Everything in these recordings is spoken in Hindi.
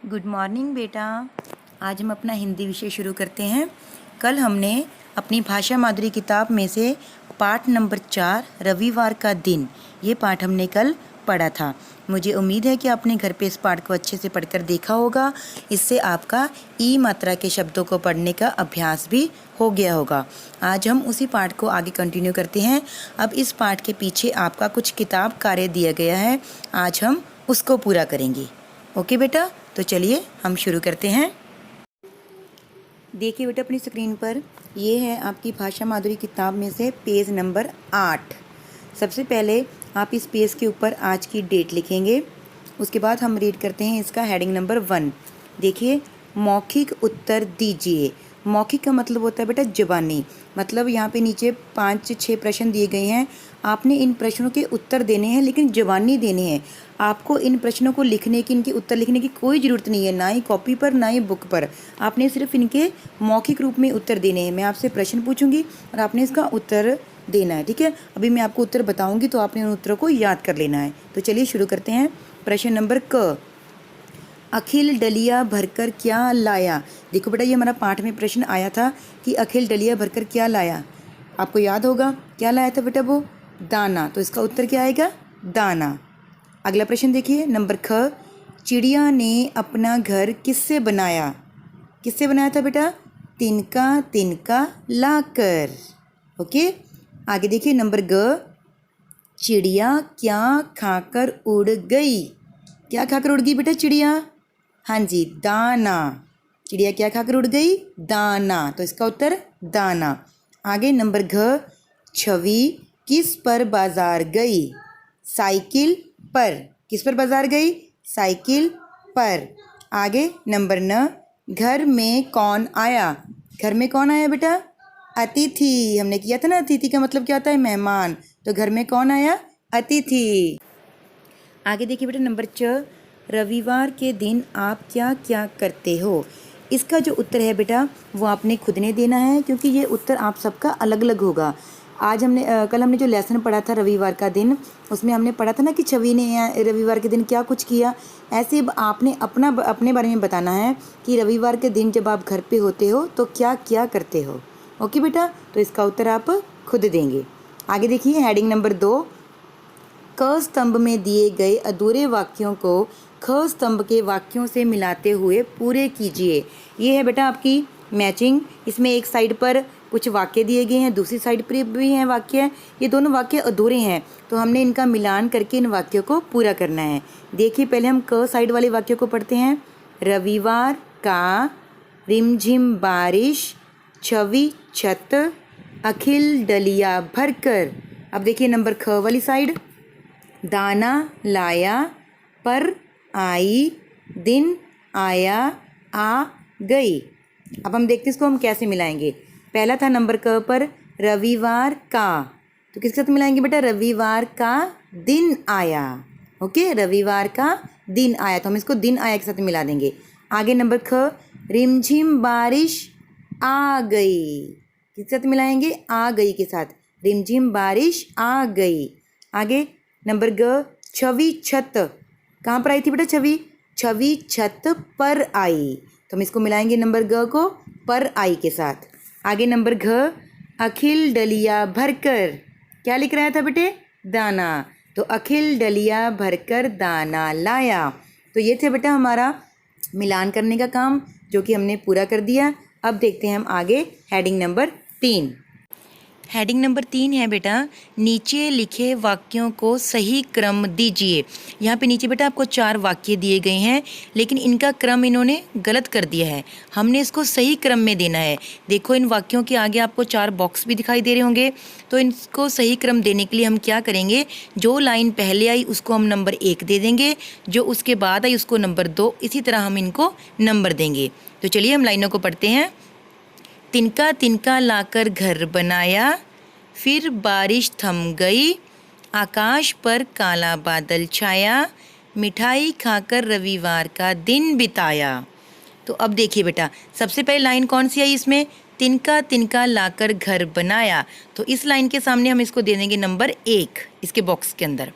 गुड मॉर्निंग बेटा। आज हम अपना हिंदी विषय शुरू करते हैं। कल हमने अपनी भाषा माधुरी किताब में से पाठ नंबर 4 रविवार का दिन, ये पाठ हमने कल पढ़ा था। मुझे उम्मीद है कि आपने घर पे इस पाठ को अच्छे से पढ़कर देखा होगा। इससे आपका ई मात्रा के शब्दों को पढ़ने का अभ्यास भी हो गया होगा। आज हम उसी पाठ को आगे कंटिन्यू करते हैं। अब इस पाठ के पीछे आपका कुछ किताब कार्य दिया गया है, आज हम उसको पूरा करेंगे। ओके बेटा, तो चलिए हम शुरू करते हैं। देखिए बेटा अपनी स्क्रीन पर, ये है आपकी भाषा माधुरी किताब में से पेज नंबर 8। सबसे पहले आप इस पेज के ऊपर आज की डेट लिखेंगे। उसके बाद हम रीड करते हैं इसका हेडिंग नंबर 1। देखिए, मौखिक उत्तर दीजिए। मौखिक का मतलब होता है बेटा ज़बानी। मतलब यहाँ पे नीचे 5-6 प्रश्न दिए गए हैं, आपने इन प्रश्नों के उत्तर देने हैं, लेकिन ज़बानी देने हैं। आपको इन प्रश्नों को लिखने की, इनके उत्तर लिखने की कोई ज़रूरत नहीं है, ना ही कॉपी पर ना ही बुक पर। आपने सिर्फ इनके मौखिक रूप में उत्तर देने हैं। मैं आपसे प्रश्न पूछूंगी और आपने इसका उत्तर देना है, ठीक है। अभी मैं आपको उत्तर बताऊंगी तो आपने उन उत्तरों को याद कर लेना है। तो चलिए शुरू करते हैं। प्रश्न नंबर क, अखिल डलिया भरकर क्या लाया। देखो बेटा, ये हमारा पाठ में प्रश्न आया था कि अखिल डलिया भरकर क्या लाया। आपको याद होगा क्या लाया था बेटा, वो दाना। तो इसका उत्तर क्या आएगा, दाना। अगला प्रश्न देखिए नंबर ख, चिड़िया ने अपना घर किससे बनाया। किससे बनाया था बेटा, तिनका तिनका लाकर। ओके, आगे देखिए नंबर ग, चिड़िया क्या खाकर उड़ गई। क्या खाकर उड़ गई बेटा चिड़िया, हाँ जी, दाना। चिड़िया क्या खाकर उड़ गई, दाना। तो इसका उत्तर दाना। आगे नंबर घ, छवि किस पर बाजार गई। साइकिल पर। किस पर बाजार गई, साइकिल पर। आगे नंबर न, घर में कौन आया। घर में कौन आया बेटा, अतिथि। हमने किया था ना, अतिथि का मतलब क्या होता है, मेहमान। तो घर में कौन आया, अतिथि। आगे देखिए बेटा नंबर च, रविवार के दिन आप क्या क्या करते हो। इसका जो उत्तर है बेटा वो आपने खुद ने देना है, क्योंकि ये उत्तर आप सबका अलग अलग होगा। आज हमने कल हमने जो लेसन पढ़ा था रविवार का दिन, उसमें हमने पढ़ा था ना कि छवि ने रविवार के दिन क्या कुछ किया। ऐसे अब आपने अपने बारे में बताना है कि रविवार के दिन जब आप घर पे होते हो तो क्या क्या करते हो। ओके बेटा, तो इसका उत्तर आप खुद देंगे। आगे देखिए हेडिंग नंबर 2, क स्तंभ में दिए गए अधूरे वाक्यों को ख स्तंभ के वाक्यों से मिलाते हुए पूरे कीजिए। ये है बेटा आपकी मैचिंग। इसमें एक साइड पर कुछ वाक्य दिए गए हैं, दूसरी साइड पर भी हैं वाक्य। ये दोनों वाक्य अधूरे हैं, तो हमने इनका मिलान करके इन वाक्यों को पूरा करना है। देखिए पहले हम क साइड वाले वाक्यों को पढ़ते हैं। रविवार का, रिमझिम बारिश, छवि छत, अखिल डलिया भरकर। अब देखिए नंबर ख वाली साइड, दाना लाया, पर आई, दिन आया, आ गई। अब हम देखते हैं इसको हम कैसे मिलाएंगे। पहला था नंबर क पर रविवार का, तो किसके साथ मिलाएंगे बेटा, रविवार का दिन आया। ओके, रविवार का दिन आया, तो हम इसको दिन आया के साथ मिला देंगे। आगे नंबर ख, रिमझिम बारिश आ गई, किसके साथ मिलाएंगे, आ गई के साथ। रिमझिम बारिश आ गई। आगे नंबर ग, छवि छत, कहाँ पर आई थी बेटा छवि, छवि छत पर आई, तो हम इसको मिलाएंगे नंबर ग को पर आई के साथ। आगे नंबर घ, अखिल डलिया भरकर, क्या लिख रहा था बेटे, दाना, तो अखिल डलिया भरकर दाना लाया। तो ये थे बेटा हमारा मिलान करने का काम, जो कि हमने पूरा कर दिया। अब देखते हैं हम आगे हेडिंग नंबर 3। हेडिंग नंबर 3 है बेटा, नीचे लिखे वाक्यों को सही क्रम दीजिए। यहाँ पे नीचे बेटा आपको 4 वाक्य दिए गए हैं, लेकिन इनका क्रम इन्होंने गलत कर दिया है। हमने इसको सही क्रम में देना है। देखो इन वाक्यों के आगे आपको 4 बॉक्स भी दिखाई दे रहे होंगे। तो इनको सही क्रम देने के लिए हम क्या करेंगे, जो लाइन पहले आई उसको हम नंबर 1 दे देंगे, जो उसके बाद आई उसको नंबर 2, इसी तरह हम इनको नंबर देंगे। तो चलिए हम लाइनों को पढ़ते हैं। तिनका तिनका लाकर घर बनाया, फिर बारिश थम गई, आकाश पर काला बादल छाया, मिठाई खाकर रविवार का दिन बिताया। तो अब देखिए बेटा, सबसे पहले लाइन कौन सी आई इसमें, तिनका तिनका लाकर घर बनाया। तो इस लाइन के सामने हम इसको दे देंगे नंबर 1 इसके बॉक्स के अंदर।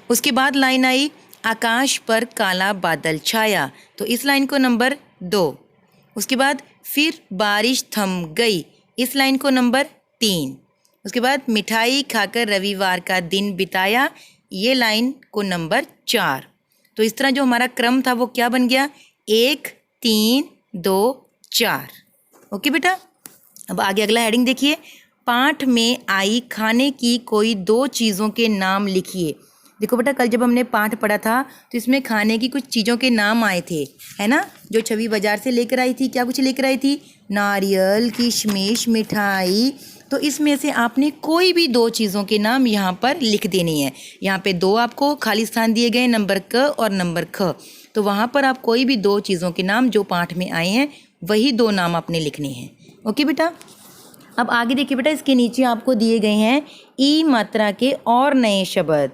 उसके बाद लाइन आई, आकाश पर काला बादल छाया, तो इस लाइन को नंबर 2। उसके बाद फिर बारिश थम गई, इस लाइन को नंबर 3। उसके बाद मिठाई खाकर रविवार का दिन बिताया, ये लाइन को नंबर 4। तो इस तरह जो हमारा क्रम था वो क्या बन गया, 1 3 2 4। ओके बेटा। अब आगे अगला हेडिंग देखिए, पाठ में आई खाने की कोई 2 चीज़ों के नाम लिखिए। देखो बेटा, कल जब हमने पाठ पढ़ा था तो इसमें खाने की कुछ चीज़ों के नाम आए थे, है ना, जो छवि बाजार से लेकर आई थी। क्या कुछ लेकर आई थी, नारियल, किशमिश, मिठाई। तो इसमें से आपने कोई भी 2 चीज़ों के नाम यहाँ पर लिख देने हैं। यहाँ पे 2 आपको खाली स्थान दिए गए, नंबर क और नंबर ख। तो वहाँ पर आप कोई भी 2 चीज़ों के नाम जो पाठ में आए हैं वही 2 नाम आपने लिखने हैं। ओके बेटा। अब आगे देखिए बेटा, इसके नीचे आपको दिए गए हैं ई मात्रा के और नए शब्द।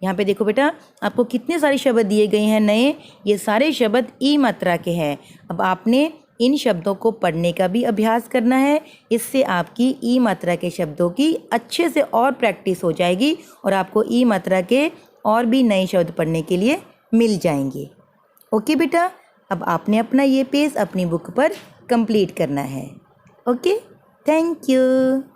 यहाँ पे देखो बेटा, आपको कितने सारे शब्द दिए गए हैं नए, ये सारे शब्द ई मात्रा के हैं। अब आपने इन शब्दों को पढ़ने का भी अभ्यास करना है, इससे आपकी ई मात्रा के शब्दों की अच्छे से और प्रैक्टिस हो जाएगी और आपको ई मात्रा के और भी नए शब्द पढ़ने के लिए मिल जाएंगे। ओके बेटा, अब आपने अपना ये पेज अपनी बुक पर कंप्लीट करना है। Okay, thank you.